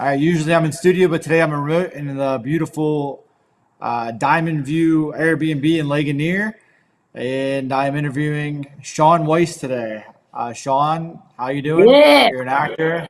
Usually I'm in studio, but today I'm remote in the beautiful Diamond View Airbnb in Ligonier, and I'm interviewing Shaun Weiss today. Shaun, how you doing? Yeah, You're an actor.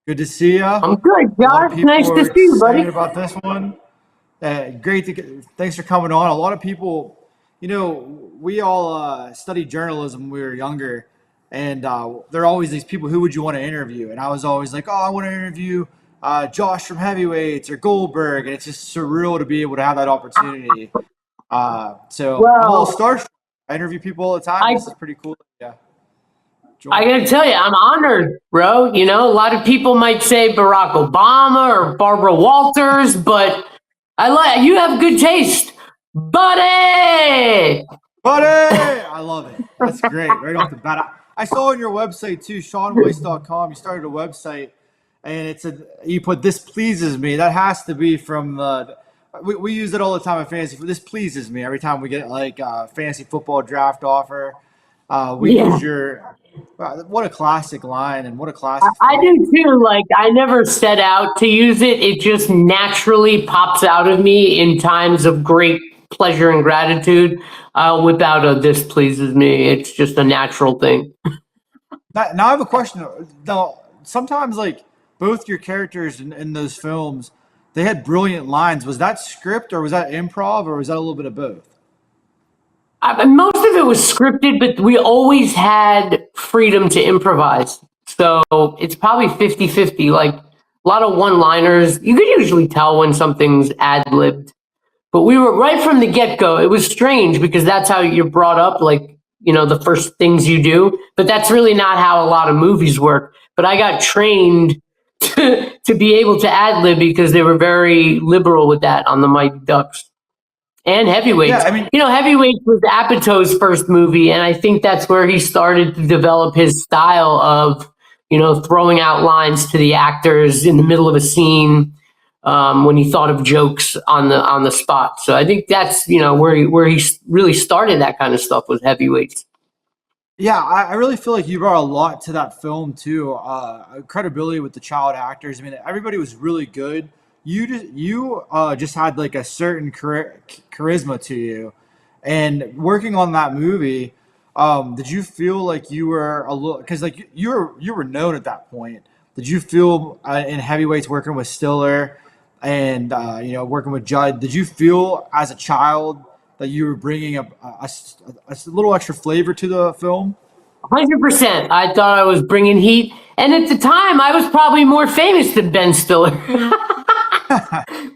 Good to see you. A I'm good, lot of Josh. people Nice to are see you, excited buddy. about this one. Great to thanks for coming on. A lot of people, we all studied journalism when we were younger, and there are always these people. Who would you want to interview? And I was always like, oh, I want to interview Josh from Heavyweights or Goldberg, and it's just surreal to be able to have that opportunity. So I'm a little Well, starstruck. I interview people all the time. I This is pretty cool. Yeah, I join. gotta tell you, I'm honored, bro. You know, a lot of people might say Barack Obama or Barbara Walters, but I like you have good taste, buddy. Buddy, I love it. That's great. Right off the bat. I saw on your website too, ShaunWeiss.com. You started a website and you put this pleases me. That has to be from we use it all the time at fantasy. This pleases me every time we get like a fantasy football draft offer. We use Yeah, your what a classic line and what a I, classic I film. do too. Like, I never set out to use it; it just naturally pops out of me in times of great pleasure and gratitude. Without a "this pleases me," it's just a natural thing. Now I have a question. Now, sometimes like both your characters in those films, they had brilliant lines. Was that script or was that improv or was that a little bit of both? Most of it was scripted, but we always had freedom to improvise. So it's probably 50-50. Like a lot of one liners. You could usually tell when something's ad libbed. But we were right from the get go. It was strange because that's how you're brought up, like, the first things you do. But that's really not how a lot of movies work. But I got trained to be able to ad lib because they were very liberal with that on the Mighty Ducks and Yeah, Heavyweights. I mean, Heavyweights was Apatow's first movie, and I think that's where he started to develop his style of, throwing out lines to the actors in the middle of a scene when he thought of jokes on the spot. So I think that's where he really started that kind of stuff with Heavyweights. yeah, I really feel like you brought a lot to that film too. Credibility with the child actors. I mean, everybody was really good. You just had like a certain charisma to you, and working on that movie, did you feel like you were a little because like you were known at that point? Did you feel in heavyweights working with Stiller and working with Judd? Did you feel as a child that you were bringing a little extra flavor to the film? 100%. I thought I was bringing heat, and at the time, I was probably more famous than Ben Stiller.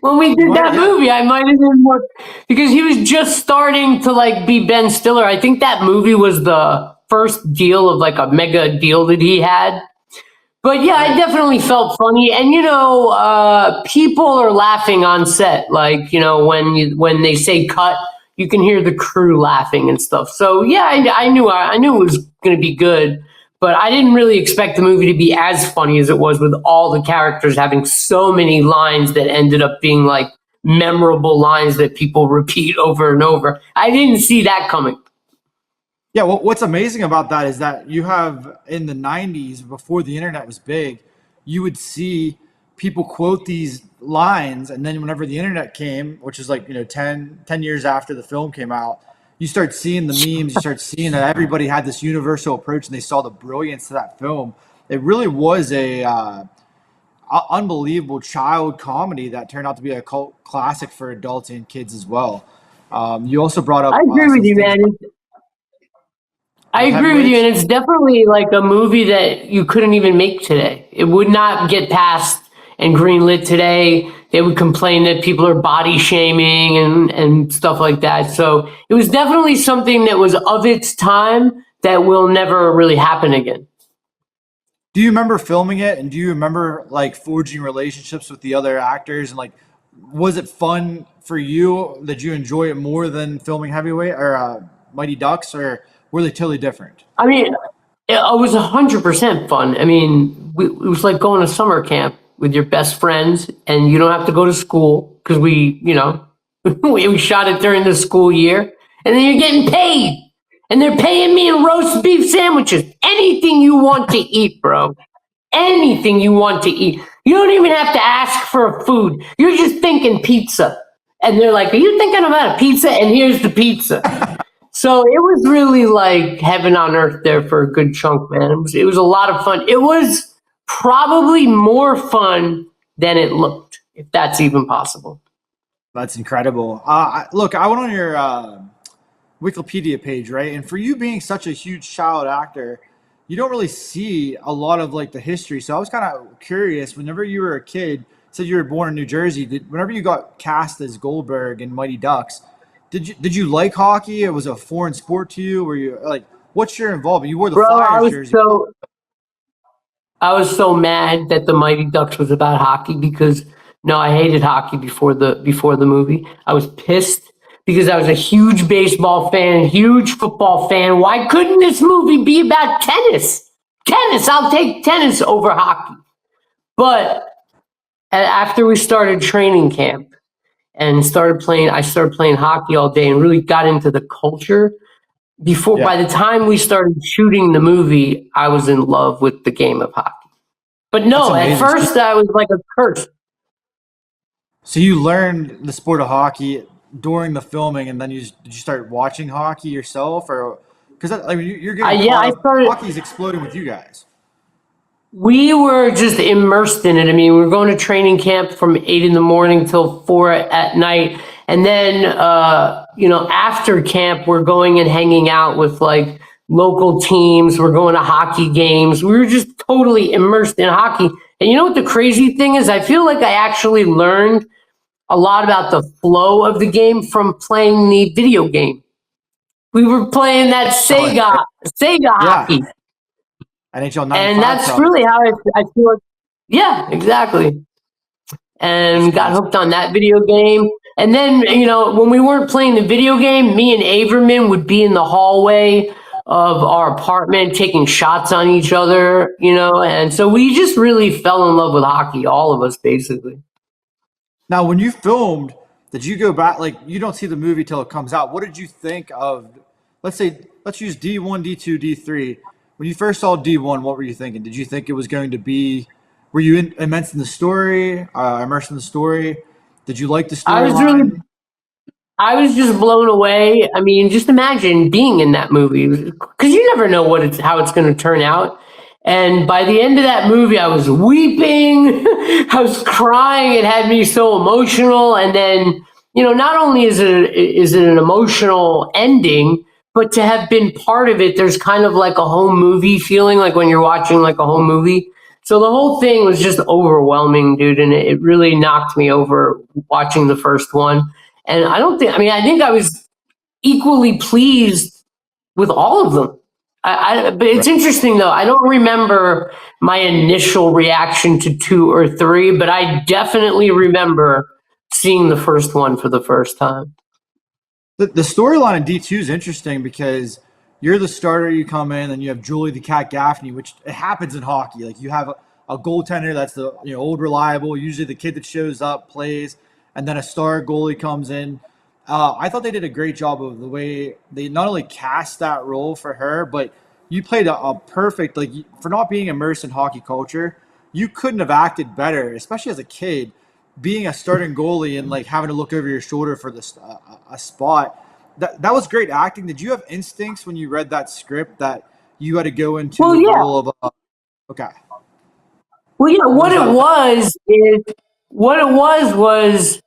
When we You did might, that yeah. movie, I might have been more because he was just starting to like be Ben Stiller. I think that movie was the first deal of like a mega deal that he had. But yeah, I Right. definitely felt funny, and people are laughing on set. Like when they say cut, you can hear the crew laughing and stuff. So yeah, I knew it was going to be good, but I didn't really expect the movie to be as funny as it was with all the characters having so many lines that ended up being like memorable lines that people repeat over and over. I didn't see that coming. Yeah, what's amazing about that is that you have in the 90s, before the internet was big, you would see people quote these lines. And then whenever the internet came, which is like, 10 years after the film came out, you start seeing the memes, you start seeing that everybody had this universal approach and they saw the brilliance to that film. It really was a unbelievable child comedy that turned out to be a cult classic for adults and kids as well. You also brought I up agree with some you, things man. I with agree with you, heavyweights. and it's definitely like a movie that you couldn't even make today. It would not get passed and greenlit today. They would complain that people are body shaming and stuff like that. So it was definitely something that was of its time that will never really happen again. Do you remember filming it, and do you remember like forging relationships with the other actors, and like was it fun for you? Did you enjoy it more than filming Heavyweight or Mighty Ducks, or were they totally different? I mean, it was 100% fun. I mean, it was like going to summer camp with your best friends, and you don't have to go to school because we shot it during the school year, and then you're getting paid, and they're paying me in roast beef sandwiches, anything you want to eat, bro. anything you want to eat. You don't even have to ask for food. You're just thinking pizza. And they're like, are you thinking about a pizza? And here's the pizza. So it was really like heaven on earth there for a good chunk, man. It was a lot of fun. It was probably more fun than it looked, if that's even possible. That's incredible. Look, I went on your Wikipedia page, right? And for you being such a huge child actor, you don't really see a lot of like the history. So I was kind of curious. Whenever you were a kid, said you were born in New Jersey. Whenever you got cast as Goldberg in Mighty Ducks, did you like hockey? It was a foreign sport to you. Were you like, what's your involvement? You wore the Bro, Flyers jersey. I was so mad that the Mighty Ducks was about hockey because no, I hated hockey before the movie. I was pissed because I was a huge baseball fan, huge football fan. Why couldn't this movie be about tennis? Tennis, I'll take tennis over hockey. But after we started training camp and I started playing hockey all day and really got into the culture. By Yeah, the time we started shooting the movie, I was in love with the game of hockey. But that's no, at amazing. first I was like a curse. So you learned the sport of hockey during the filming, and then did you start watching hockey yourself, or because I mean you're getting Yeah, caught I up? started. Hockey's exploding with you guys. We were just immersed in it. I mean, we were going to training camp from 8 in the morning till 4 at night, and then after camp, we're going and hanging out with like local teams. We're going to hockey games. We were just totally immersed in hockey. And you know what the crazy thing is? I feel like I actually learned a lot about the flow of the game from playing the video game. We were playing that Oh, Sega yeah, hockey, NHL and '95 that's probably. really how I feel like. Yeah, exactly. That's And got amazing. hooked on that video game. And then, when we weren't playing the video game, me and Averman would be in the hallway of our apartment taking shots on each other, and so we just really fell in love with hockey, all of us basically. Now, when you filmed, did you go back? Like, you don't see the movie till it comes out. What did you think of? Let's use D1, D2, D3. When you first saw D1, what were you thinking? Did you think it was going to be? Were you immersed in the story? Immersed in the story? Did you like the I was really storyline? I was just blown away. I mean, just imagine being in that movie because you never know how it's going to turn out. And by the end of that movie, I was weeping, I was crying. It had me so emotional. And then, not only is it an emotional ending, but to have been part of it, there's kind of like a home movie feeling, like when you're watching like a home movie. So the whole thing was just overwhelming, dude, and it really knocked me over watching the first one. And I think I was equally pleased with all of them. But it's interesting though. I don't remember my initial reaction to two or three, but I definitely remember seeing the first one for the first time. The storyline in D2 is interesting because you're the starter, you come in, and you have Julie the Cat Gaffney, which it happens in hockey. Like you have a goaltender that's the old reliable, usually the kid that shows up, plays, and then a star goalie comes in. I thought they did a great job of the way they not only cast that role for her, but you played a perfect for not being immersed in hockey culture. You couldn't have acted better, especially as a kid being a starting goalie and like having to look over your shoulder for this a spot. That was great acting. Did you have instincts when you read that script that you had to go into Well, the yeah. role of okay? Well, yeah. What What was it that like? was is what it was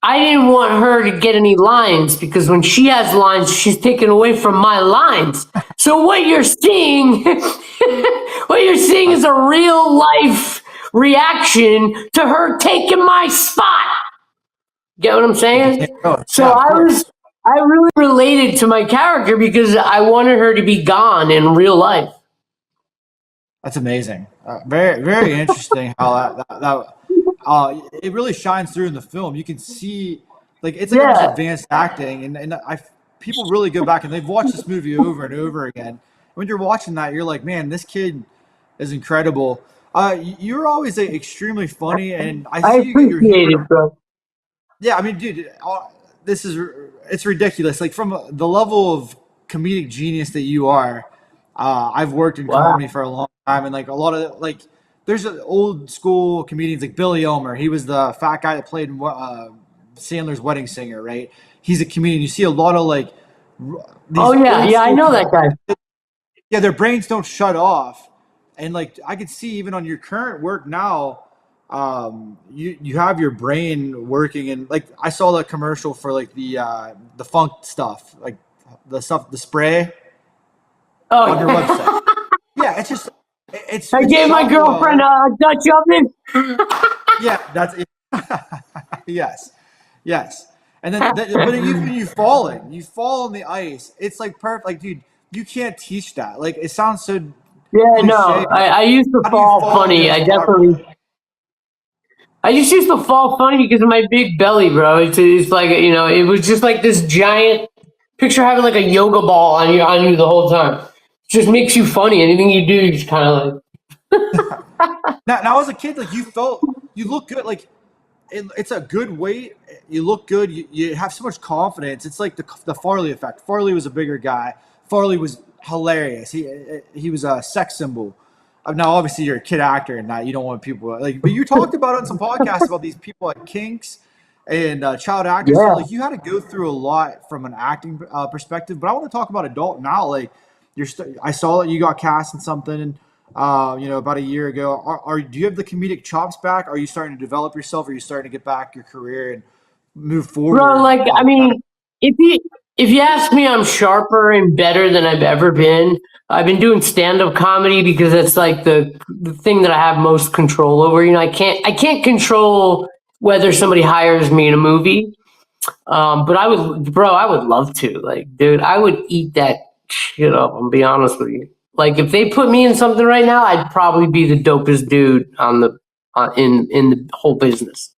I didn't want her to get any lines because when she has lines, she's taken away from my lines. So what you're seeing, what you're seeing is a real life reaction to her taking my spot. Get what I'm It saying? became oh So yeah, of course. I really related to my character because I wanted her to be gone in real life. That's amazing. Very very interesting how it really shines through in the film. You can see like it's like almost Yeah. advanced acting, and I people really go back and they've watched this movie over and over again. When you're watching that, you're like, man, this kid is incredible. You're always extremely funny, and I I see you get your appreciate humor. it, bro. Yeah, I mean, dude, it's ridiculous. Like from the level of comedic genius that you are, I've worked in Wow. comedy for a long time, and like a lot of like, there's old school comedians like Billy Omer. He was the fat guy that played Sandler's Wedding Singer, right? He's a comedian. You see a lot of like Oh these yeah, old yeah, I school know that guy. yeah, their brains don't shut off. And like I could see even on your current work now, you have your brain working, and like I saw the commercial for like the funk stuff, like the spray on your website. Oh, Yeah, it's just I it's gave my shot girlfriend well. a Dutch oven. Yeah, that's it. Yes, yes. And then but even you fall on the ice. It's like perfect. Like, dude, you can't teach that. Like, it sounds so Yeah, cliche, no, but I used to how do you fall fall into funny. this water? I just used to fall funny because of my big belly, bro. It's like, it was just like this giant picture having like a yoga ball on you the whole time. It just makes you funny. Anything you do, you just kind of like, Now, as a kid, like you look good. Like it's a good weight. You look good. You have so much confidence. It's like the Farley effect. Farley was a bigger guy. Farley was hilarious. He was a sex symbol. Now, obviously, you're a kid actor, and that you don't want people like. But you talked about it on some podcasts about these people at Kinks and child actors. So, yeah. like, you had to go through a lot from an acting perspective. But I want to talk about adult now. Like, I saw that you got cast in something. About a year ago. Do you have the comedic chops back? Are you starting to develop yourself? Are you starting to get back your career and move Bro, forward? like, I mean, if you if you ask me, I'm sharper and better than I've ever been. I've been doing stand-up comedy because it's like the thing that I have most control over. I can't control whether somebody hires me in a movie. But I would love to. Like, dude, I would eat that shit up. I'll be honest with you. Like, if they put me in something right now, I'd probably be the dopest dude on the in the whole business.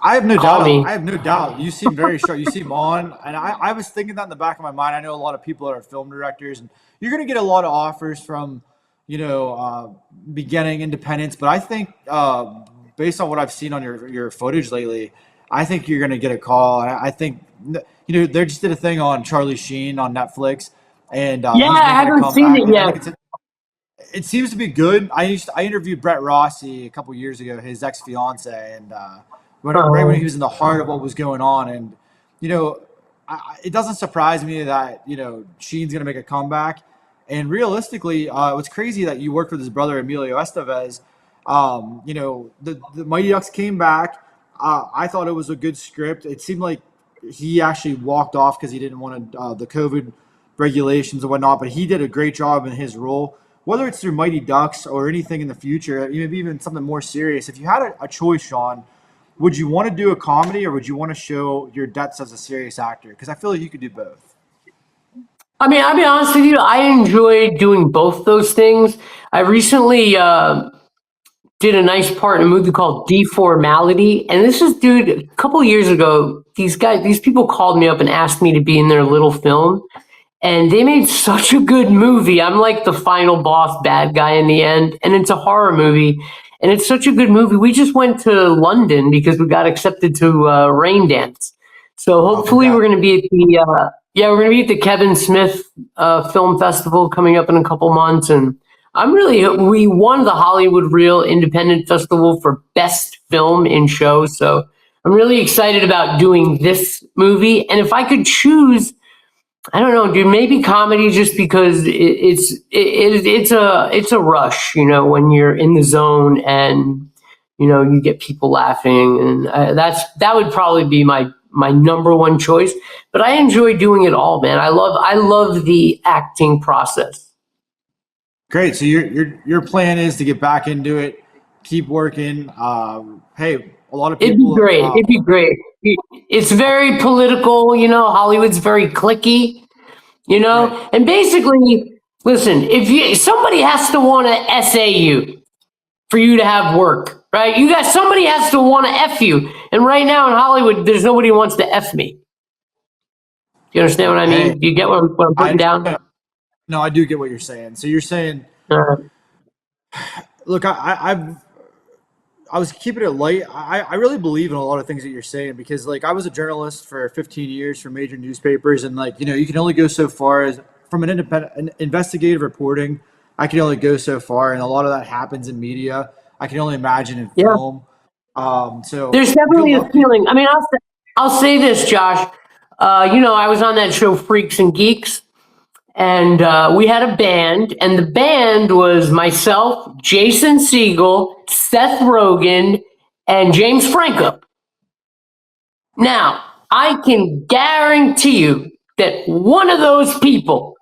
I have no Call doubt. I me. have no doubt. You seem very sharp. You seem on, and I was thinking that in the back of my mind. I know a lot of people that are film directors, and you're going to get a lot of offers from, beginning independents. But I think, based on what I've seen on your footage lately, I think you're going to get a call. I think, they just did a thing on Charlie Sheen on Netflix, and Yeah, he's I making a haven't seen comeback. it And I yet. think it seems to be good. I interviewed Brett Rossi a couple years ago, his ex fiance, and right when he Um, was in the heart of what was going on, and you know, it doesn't surprise me that Sheen's going to make a comeback. And realistically, what's crazy that you worked with his brother Emilio Estevez. The Mighty Ducks came back. I thought it was a good script. It seemed like he actually walked off because he didn't want to the COVID regulations and whatnot. But he did a great job in his role. Whether it's through Mighty Ducks or anything in the future, maybe even something more serious. If you had a choice, Sean, would you want to do a comedy or would you want to show your depths as a serious actor? Because I feel like you could do both. I mean, I'll be honest with you. I enjoy doing both those things. I recently did a nice part in a movie called Deformality, and this is, dude, a couple years ago. These people called me up and asked me to be in their little film, and they made such a good movie. I'm like the final boss bad guy in the end, and it's a horror movie, and it's such a good movie. We just went to London because we got accepted to Rain Dance, so Oh, hopefully we're congrats. going to be at the we're going to be at the Kevin Smith Film Festival coming up in a couple months, and we won the Hollywood Reel Independent Festival for Best Film in Show, so I'm really excited about doing this movie, and if I could choose, I don't know, dude. Maybe comedy, just because it's a rush, when you're in the zone and you get people laughing, and that would probably be my number one choice. But I enjoy doing it all, man. I love the acting process. Great. So your plan is to get back into it, keep working. Hey, a lot of It'd be people. great. It'd be great. It's very political, Hollywood's very clicky, Right. and basically, listen, if somebody has to want to essay you for you to have work, right? Somebody has to want to F you. And right now in Hollywood, there's nobody who wants to F me. Do you understand what I Hey, mean? Do you get what I'm I putting down? no, I do get what you're saying. So you're saying, Uh, look, I was keeping it light. I really believe in a lot of things that you're saying because like I was a journalist for 15 years for major newspapers, and like you can only go so far from an independent an investigative reporting, I can only go so far, and a lot of that happens in media. I can only imagine in Yeah. film. So There's good definitely a luck to you. feeling. I mean, I'll say this, Josh. I was on that show Freaks and Geeks, and we had a band, and the band was myself, Jason Segel, Seth Rogen, and James Franco. Now, I can guarantee you that one of those people,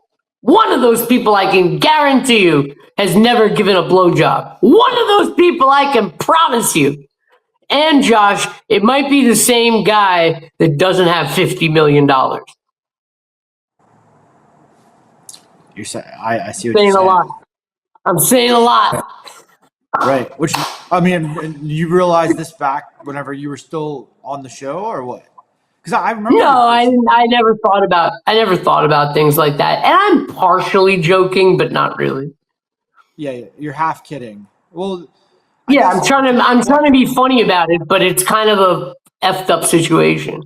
I can guarantee you, has never given a blowjob. One of those people, I can promise you. And Josh, it might be the same guy that doesn't have $50 million. You're saying I see what you're Saying a saying. lot. I'm saying a lot. Right. Which I mean, and you realized this back whenever you were still on the show, or what? Because I remember No, your I first. didn't. I never thought about things like that. And I'm partially joking, but not really. Yeah, you're half kidding. Well, I Yeah, guess to I'm follow trying up. to be funny about it, but it's kind of a effed up situation.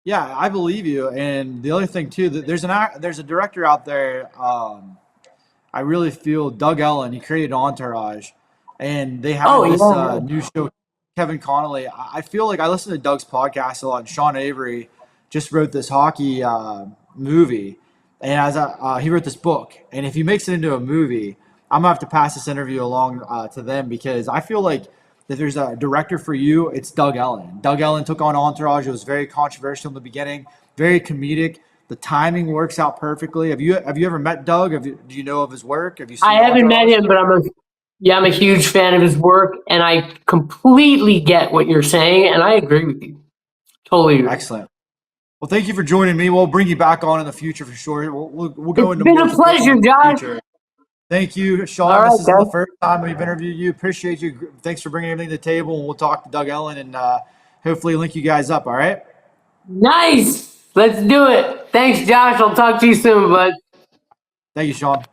Yeah, I believe you. And the other thing too, that there's a director out there. I really feel Doug Ellen. He created Entourage, and they Oh had yeah, this yeah. new show, Kevin Connolly. I feel like I listen to Doug's podcast a lot. And Sean Avery just wrote this hockey movie, and he wrote this book. And if he makes it into a movie, I'm gonna have to pass this interview along to them because I feel like if there's a director for you, it's Doug Ellen. Doug Ellen took on Entourage. It was very controversial in the beginning, very comedic. The timing works out perfectly. Have you ever met Doug? Do you know of his work? Have you I seen haven't met Entourage? him, but I'm a huge fan of his work, and I completely get what you're saying, and I agree with you. Totally agree. Excellent. Well, thank you for joining me. We'll bring you back on in the future for sure. We'll It's go into been more a pleasure, film in the Josh. future. Thank you, All Sean. This right, isn't the guys. first time we've interviewed you. Appreciate you. Thanks for bringing everything to the table, and we'll talk to Doug Ellen and hopefully link you guys up. All right. Nice. Let's do it. Thanks, Josh. I'll talk to you soon, bud. Thank you, Sean.